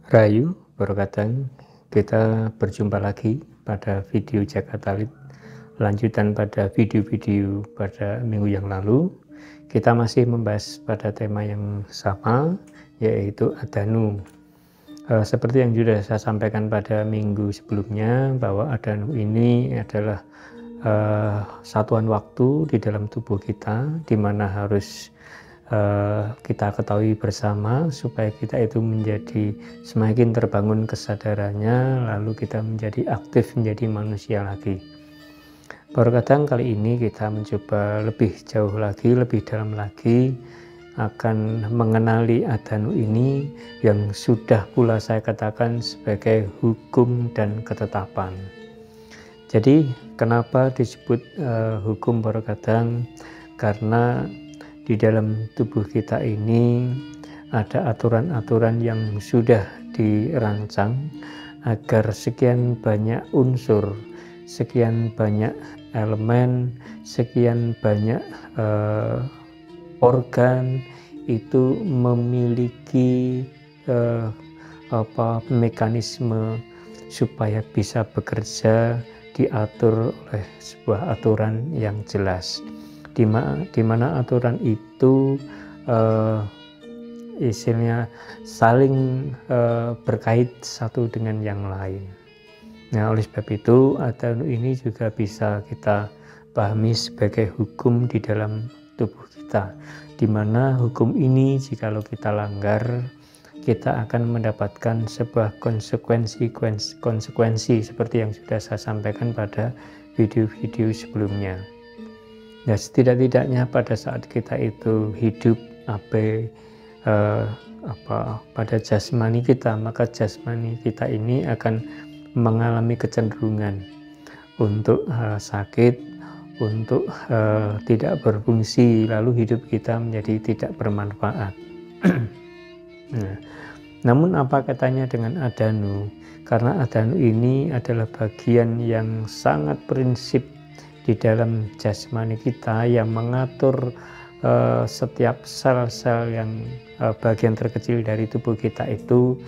Rahayu, Barokatan, kita berjumpa lagi pada video Jakarta Lead, lanjutan pada video-video pada minggu yang lalu. Kita masih membahas pada tema yang sama, yaitu Adanu. Seperti yang sudah saya sampaikan pada minggu sebelumnya, bahwa Adanu ini adalah satuan waktu di dalam tubuh kita, di mana harus kita ketahui bersama supaya kita itu menjadi semakin terbangun kesadarannya, lalu kita menjadi aktif menjadi manusia lagi. Kadang kali ini kita mencoba lebih jauh lagi, lebih dalam lagi akan mengenali Adanu ini yang sudah pula saya katakan sebagai hukum dan ketetapan. Jadi kenapa disebut hukum Kadang? Karena di dalam tubuh kita ini ada aturan-aturan yang sudah dirancang agar sekian banyak unsur, sekian banyak elemen, sekian banyak organ itu memiliki mekanisme supaya bisa bekerja, diatur oleh sebuah aturan yang jelas. Di mana aturan itu istilahnya saling berkait satu dengan yang lain. Nah, oleh sebab itu Adanu ini juga bisa kita pahami sebagai hukum di dalam tubuh kita, di mana hukum ini jikalau kita langgar, kita akan mendapatkan sebuah konsekuensi seperti yang sudah saya sampaikan pada video-video sebelumnya. Nah, setidak-tidaknya pada saat kita itu hidup pada jasmani kita, maka jasmani kita ini akan mengalami kecenderungan untuk sakit, untuk tidak berfungsi, lalu hidup kita menjadi tidak bermanfaat. Nah, namun apa katanya dengan Adanu? Karena Adanu ini adalah bagian yang sangat prinsip di dalam jasmani kita yang mengatur setiap sel-sel yang bagian terkecil dari tubuh kita itu,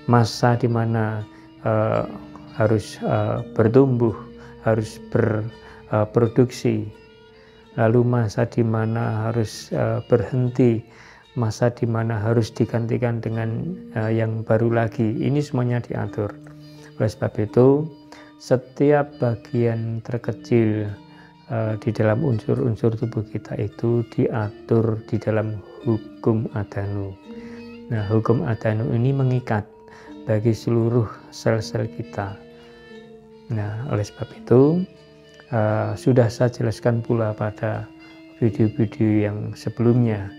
masa di mana harus bertumbuh, harus berproduksi, lalu masa di mana harus berhenti, masa di mana harus digantikan dengan yang baru lagi. Ini semuanya diatur. Oleh sebab itu setiap bagian terkecil di dalam unsur-unsur tubuh kita itu diatur di dalam hukum Adanu. Nah, hukum Adanu ini mengikat bagi seluruh sel-sel kita. Nah, oleh sebab itu sudah saya jelaskan pula pada video-video yang sebelumnya,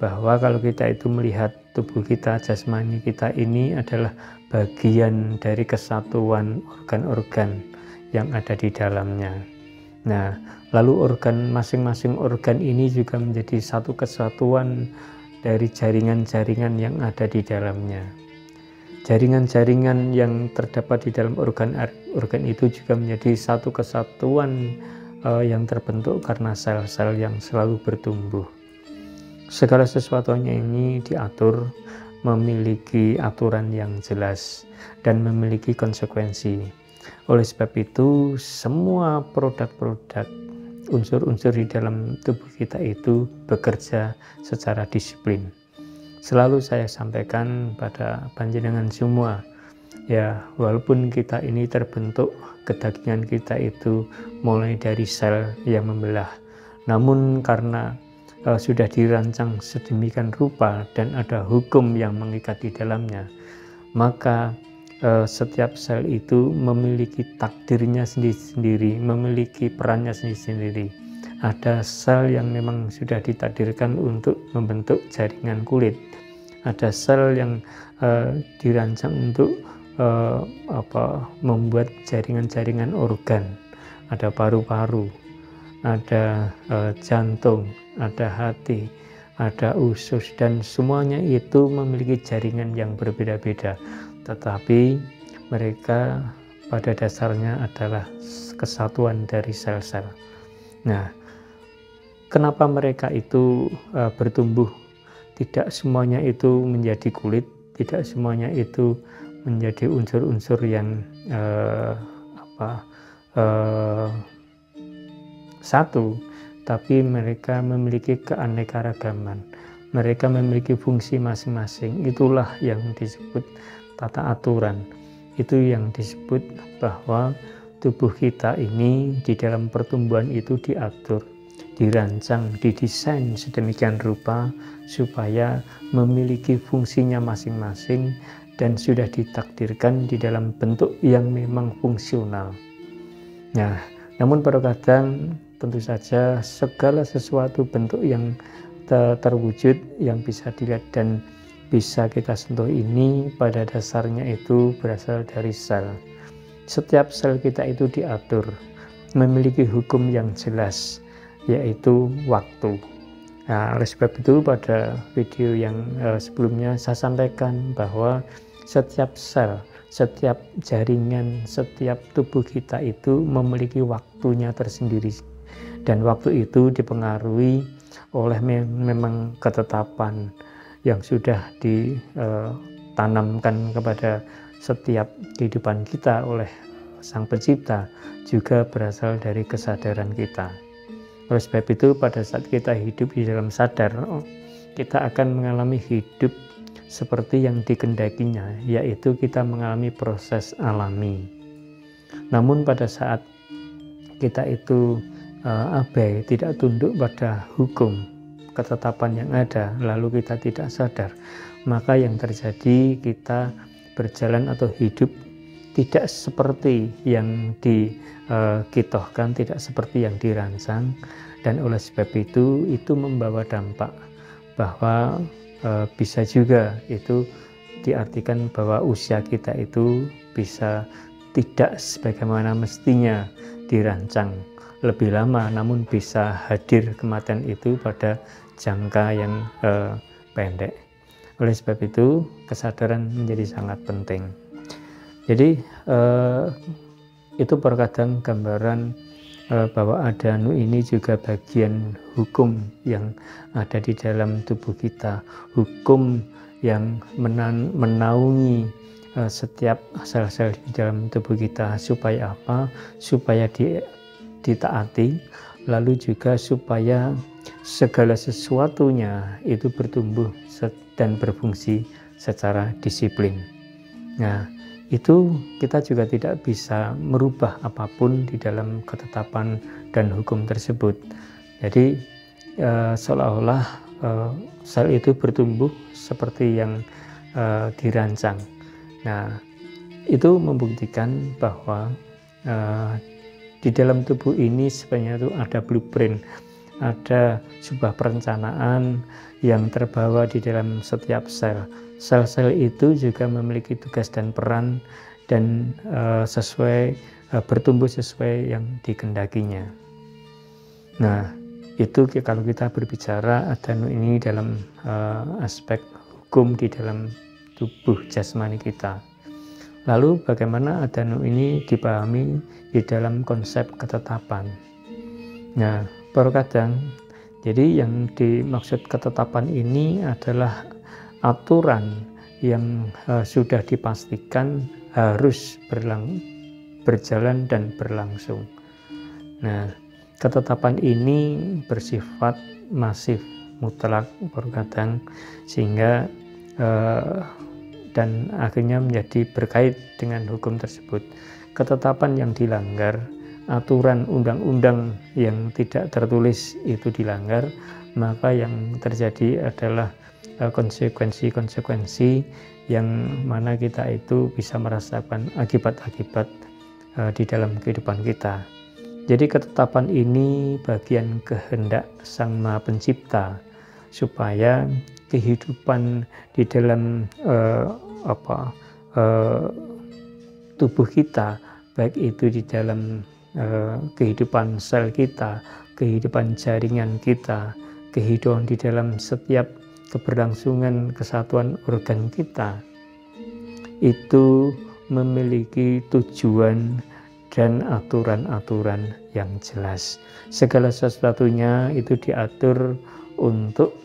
bahwa kalau kita itu melihat tubuh kita, jasmani kita ini adalah bagian dari kesatuan organ-organ yang ada di dalamnya. Nah, lalu masing-masing organ ini juga menjadi satu kesatuan dari jaringan-jaringan yang ada di dalamnya. Jaringan-jaringan yang terdapat di dalam organ itu juga menjadi satu kesatuan yang terbentuk karena sel-sel yang selalu bertumbuh. Segala sesuatunya ini diatur, memiliki aturan yang jelas dan memiliki konsekuensi. Oleh sebab itu semua produk-produk, unsur-unsur di dalam tubuh kita itu bekerja secara disiplin. Selalu saya sampaikan pada panjenengan semua, ya, walaupun kita ini terbentuk, kedagingan kita itu mulai dari sel yang membelah, namun karena sudah dirancang sedemikian rupa dan ada hukum yang mengikat di dalamnya, maka setiap sel itu memiliki takdirnya sendiri-sendiri, memiliki perannya sendiri-sendiri. Ada sel yang memang sudah ditakdirkan untuk membentuk jaringan kulit, ada sel yang dirancang untuk membuat jaringan-jaringan organ, ada paru-paru, ada jantung, ada hati, ada usus, dan semuanya itu memiliki jaringan yang berbeda-beda, tetapi mereka pada dasarnya adalah kesatuan dari sel-sel. Nah, kenapa mereka itu bertumbuh? Tidak semuanya itu menjadi kulit, tidak semuanya itu menjadi unsur-unsur yang satu, tapi mereka memiliki keanekaragaman. Mereka memiliki fungsi masing-masing. Itulah yang disebut tata aturan. Itu yang disebut bahwa tubuh kita ini di dalam pertumbuhan itu diatur, dirancang, didesain sedemikian rupa supaya memiliki fungsinya masing-masing dan sudah ditakdirkan di dalam bentuk yang memang fungsional. Nah, namun kadang tentu saja segala sesuatu bentuk yang terwujud yang bisa dilihat dan bisa kita sentuh ini pada dasarnya itu berasal dari sel. Setiap sel kita itu diatur, memiliki hukum yang jelas, yaitu waktu. Nah, oleh sebab itu pada video yang sebelumnya saya sampaikan bahwa setiap sel, setiap jaringan, setiap tubuh kita itu memiliki waktunya tersendiri. Dan waktu itu dipengaruhi oleh memang ketetapan yang sudah ditanamkan kepada setiap kehidupan kita oleh Sang Pencipta, juga berasal dari kesadaran kita. Oleh sebab itu pada saat kita hidup di dalam sadar, kita akan mengalami hidup seperti yang dikendakinya, yaitu kita mengalami proses alami. Namun pada saat kita itu abai, tidak tunduk pada hukum ketetapan yang ada, lalu kita tidak sadar, maka yang terjadi kita berjalan atau hidup tidak seperti yang dikitohkan, tidak seperti yang dirancang. Dan oleh sebab itu membawa dampak bahwa bisa juga itu diartikan bahwa usia kita itu bisa tidak sebagaimana mestinya dirancang lebih lama, namun bisa hadir kematian itu pada jangka yang pendek. Oleh sebab itu kesadaran menjadi sangat penting. Jadi itu terkadang gambaran bahwa adanu ini juga bagian hukum yang ada di dalam tubuh kita, hukum yang menaungi setiap sel-sel di dalam tubuh kita. Supaya apa? Supaya ditaati, lalu juga supaya segala sesuatunya itu bertumbuh dan berfungsi secara disiplin. Nah, itu kita juga tidak bisa merubah apapun di dalam ketetapan dan hukum tersebut. Jadi seolah-olah sel itu bertumbuh seperti yang dirancang. Nah, itu membuktikan bahwa di dalam tubuh ini sebenarnya itu ada blueprint, ada sebuah perencanaan yang terbawa di dalam setiap sel. Sel-sel itu juga memiliki tugas dan peran dan bertumbuh sesuai yang dikendakinya. Nah, itu kalau kita berbicara adanu ini dalam aspek hukum di dalam tubuh jasmani kita. Lalu bagaimana adanu ini dipahami di dalam konsep ketetapan? Nah, kadang jadi yang dimaksud ketetapan ini adalah aturan yang sudah dipastikan harus berjalan dan berlangsung. Nah, ketetapan ini bersifat masif, mutlak, kadang sehingga dan akhirnya menjadi berkait dengan hukum tersebut. Ketetapan yang dilanggar, aturan undang-undang yang tidak tertulis itu dilanggar, maka yang terjadi adalah konsekuensi-konsekuensi yang mana kita itu bisa merasakan akibat-akibat di dalam kehidupan kita. Jadi ketetapan ini bagian kehendak Sang Maha Pencipta supaya kehidupan di dalam tubuh kita, baik itu di dalam kehidupan sel kita, kehidupan jaringan kita, kehidupan di dalam setiap keberlangsungan kesatuan organ kita, itu memiliki tujuan dan aturan-aturan yang jelas. Segala sesuatunya itu diatur untuk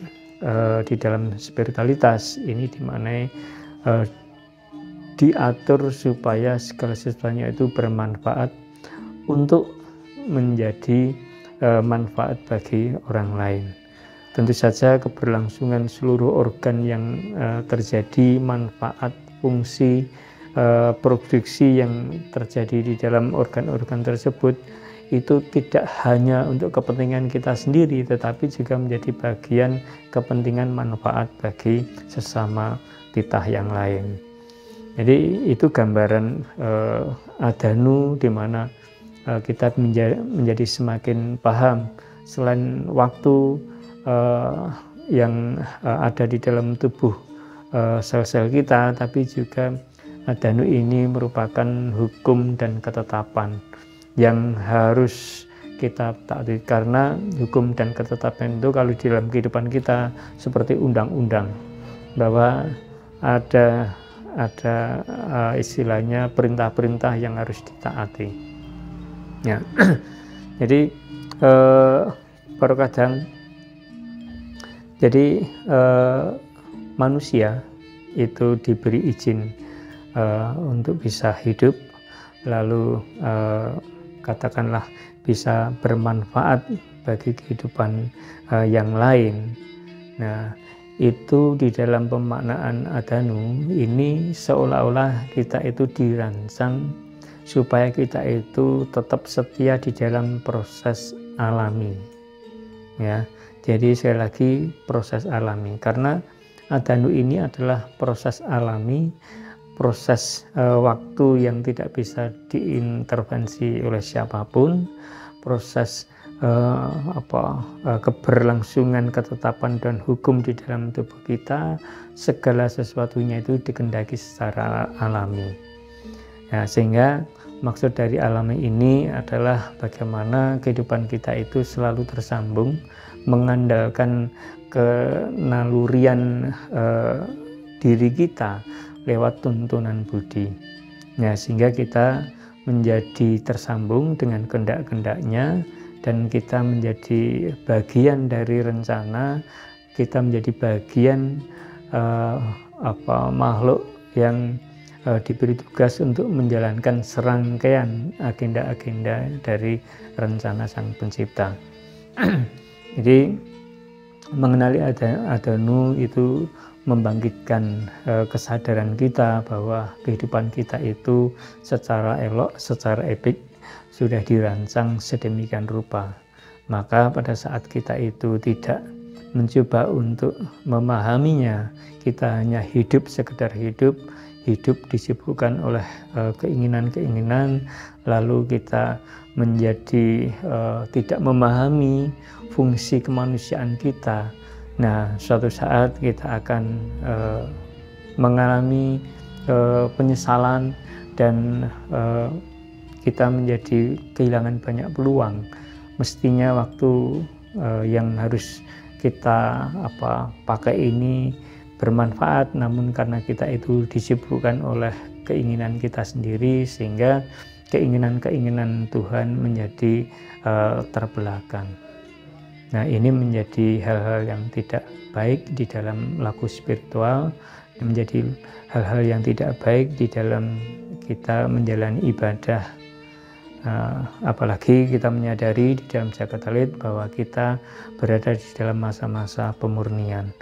di dalam spiritualitas ini dimaknai diatur supaya segala sesuatunya itu bermanfaat untuk menjadi manfaat bagi orang lain. Tentu saja keberlangsungan seluruh organ yang terjadi, manfaat, fungsi, produksi yang terjadi di dalam organ-organ tersebut itu tidak hanya untuk kepentingan kita sendiri, tetapi juga menjadi bagian kepentingan manfaat bagi sesama titah yang lain. Jadi itu gambaran Adanu, di mana kita menjadi semakin paham selain waktu yang ada di dalam tubuh sel-sel kita, tapi juga Adanu ini merupakan hukum dan ketetapan yang harus kita taati, karena hukum dan ketetapan itu kalau di dalam kehidupan kita seperti undang-undang, bahwa ada istilahnya perintah-perintah yang harus ditaati. Ya, jadi baru kadang jadi manusia itu diberi izin untuk bisa hidup, lalu katakanlah bisa bermanfaat bagi kehidupan yang lain. Nah, itu di dalam pemaknaan Adanu ini seolah-olah kita itu dirancang supaya kita itu tetap setia di dalam proses alami. Ya, jadi sekali lagi proses alami, karena Adanu ini adalah proses alami, proses waktu yang tidak bisa diintervensi oleh siapapun, proses keberlangsungan ketetapan dan hukum di dalam tubuh kita, segala sesuatunya itu dikehendaki secara alami. Ya, sehingga maksud dari alami ini adalah bagaimana kehidupan kita itu selalu tersambung, mengandalkan kenalurian diri kita lewat tuntunan budi. Ya, sehingga kita menjadi tersambung dengan kehendak-kehendaknya, dan kita menjadi bagian dari rencana, kita menjadi bagian makhluk yang diberi tugas untuk menjalankan serangkaian agenda-agenda dari rencana Sang Pencipta. Jadi mengenali Adanu itu membangkitkan kesadaran kita bahwa kehidupan kita itu secara elok, secara epik sudah dirancang sedemikian rupa. Maka pada saat kita itu tidak mencoba untuk memahaminya, kita hanya hidup sekedar hidup disibukkan oleh keinginan-keinginan, lalu kita menjadi tidak memahami fungsi kemanusiaan kita. Nah, suatu saat kita akan mengalami penyesalan dan kita menjadi kehilangan banyak peluang. Mestinya waktu yang harus kita pakai ini bermanfaat, namun karena kita itu disibukkan oleh keinginan kita sendiri, sehingga keinginan-keinginan Tuhan menjadi terbelakang. Nah, ini menjadi hal-hal yang tidak baik di dalam laku spiritual, menjadi hal-hal yang tidak baik di dalam kita menjalani ibadah. Apalagi kita menyadari di dalam Jagatalit bahwa kita berada di dalam masa-masa pemurnian.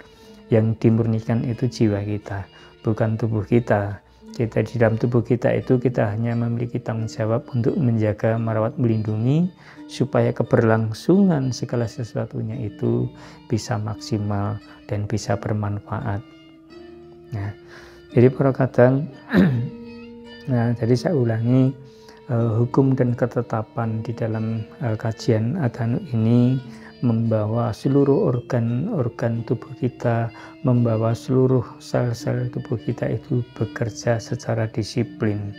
Yang dimurnikan itu jiwa kita, bukan tubuh kita. Kita di dalam tubuh kita itu kita hanya memiliki tanggung jawab untuk menjaga, merawat, melindungi supaya keberlangsungan segala sesuatunya itu bisa maksimal dan bisa bermanfaat. Nah, jadi para kadang, jadi saya ulangi, hukum dan ketetapan di dalam kajian Adanu ini membawa seluruh organ-organ tubuh kita, membawa seluruh sel-sel tubuh kita itu bekerja secara disiplin.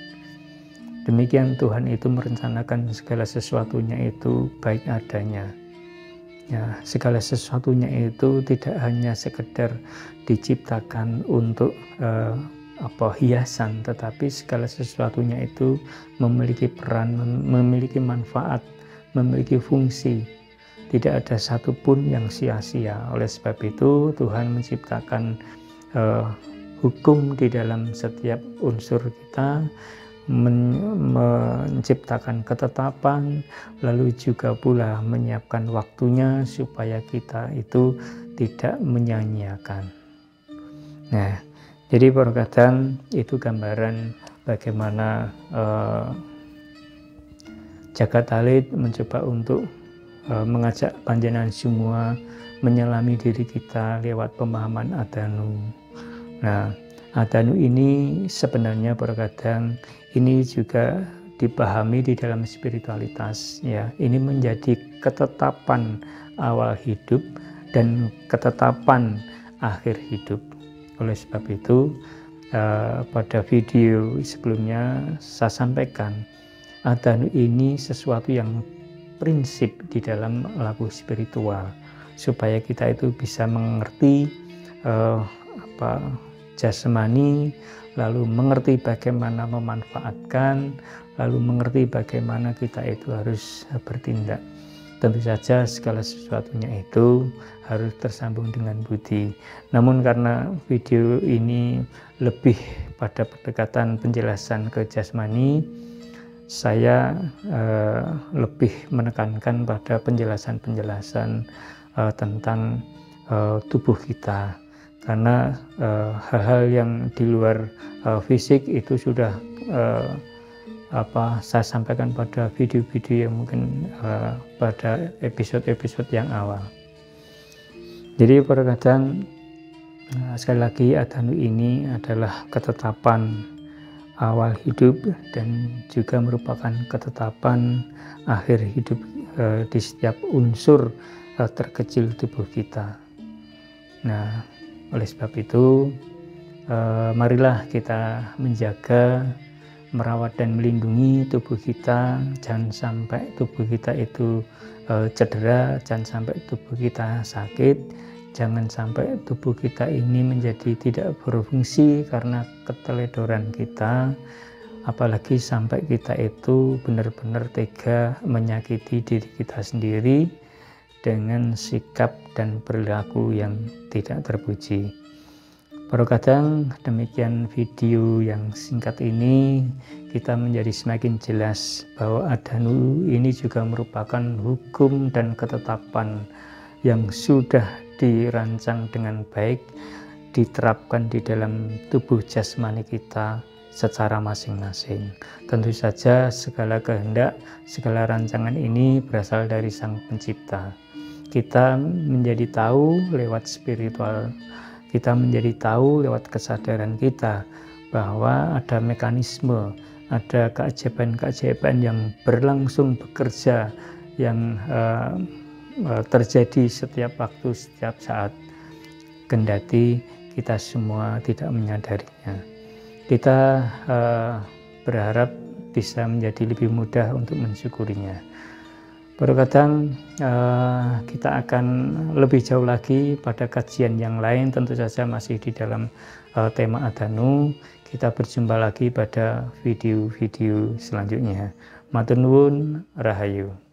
Demikian Tuhan itu merencanakan segala sesuatunya itu baik adanya. Ya, segala sesuatunya itu tidak hanya sekedar diciptakan untuk hiasan, tetapi segala sesuatunya itu memiliki peran, memiliki manfaat, memiliki fungsi. Tidak ada satupun yang sia-sia. Oleh sebab itu Tuhan menciptakan hukum di dalam setiap unsur kita, menciptakan ketetapan, lalu juga pula menyiapkan waktunya supaya kita itu tidak menyia-nyiakan. Nah, jadi kadang itu gambaran bagaimana Jagat Talit mencoba untuk mengajak panjenengan semua menyelami diri kita lewat pemahaman Adanu. Nah, Adanu ini sebenarnya kadang ini juga dipahami di dalam spiritualitas, ya. Ini menjadi ketetapan awal hidup dan ketetapan akhir hidup. Oleh sebab itu, pada video sebelumnya saya sampaikan, Adanu ini sesuatu yang prinsip di dalam laku spiritual, supaya kita itu bisa mengerti jasmani, lalu mengerti bagaimana memanfaatkan, lalu mengerti bagaimana kita itu harus bertindak. Tentu saja segala sesuatunya itu harus tersambung dengan budi. Namun karena video ini lebih pada pendekatan penjelasan ke jasmani, saya lebih menekankan pada penjelasan-penjelasan tentang tubuh kita. Karena hal-hal yang di luar fisik itu sudah saya sampaikan pada video-video yang mungkin pada episode-episode yang awal. Jadi kadang sekali lagi Adanu ini adalah ketetapan awal hidup dan juga merupakan ketetapan akhir hidup di setiap unsur terkecil tubuh kita. Nah, oleh sebab itu marilah kita menjaga, merawat dan melindungi tubuh kita. Jangan sampai tubuh kita itu cedera, jangan sampai tubuh kita sakit, jangan sampai tubuh kita ini menjadi tidak berfungsi karena keteledoran kita, apalagi sampai kita itu benar-benar tega menyakiti diri kita sendiri dengan sikap dan perilaku yang tidak terpuji. Kadang demikian video yang singkat ini kita menjadi semakin jelas bahwa Adanu ini juga merupakan hukum dan ketetapan yang sudah dirancang dengan baik, diterapkan di dalam tubuh jasmani kita secara masing-masing. Tentu saja segala kehendak, segala rancangan ini berasal dari Sang Pencipta. Kita menjadi tahu lewat spiritual, kita menjadi tahu lewat kesadaran kita bahwa ada mekanisme, ada keajaiban-keajaiban yang berlangsung bekerja, yang terjadi setiap waktu, setiap saat, kendati kita semua tidak menyadarinya. Kita berharap bisa menjadi lebih mudah untuk mensyukurinya. Kadang kita akan lebih jauh lagi pada kajian yang lain, tentu saja masih di dalam tema Adanu. Kita berjumpa lagi pada video-video selanjutnya. Matur nuwun, rahayu.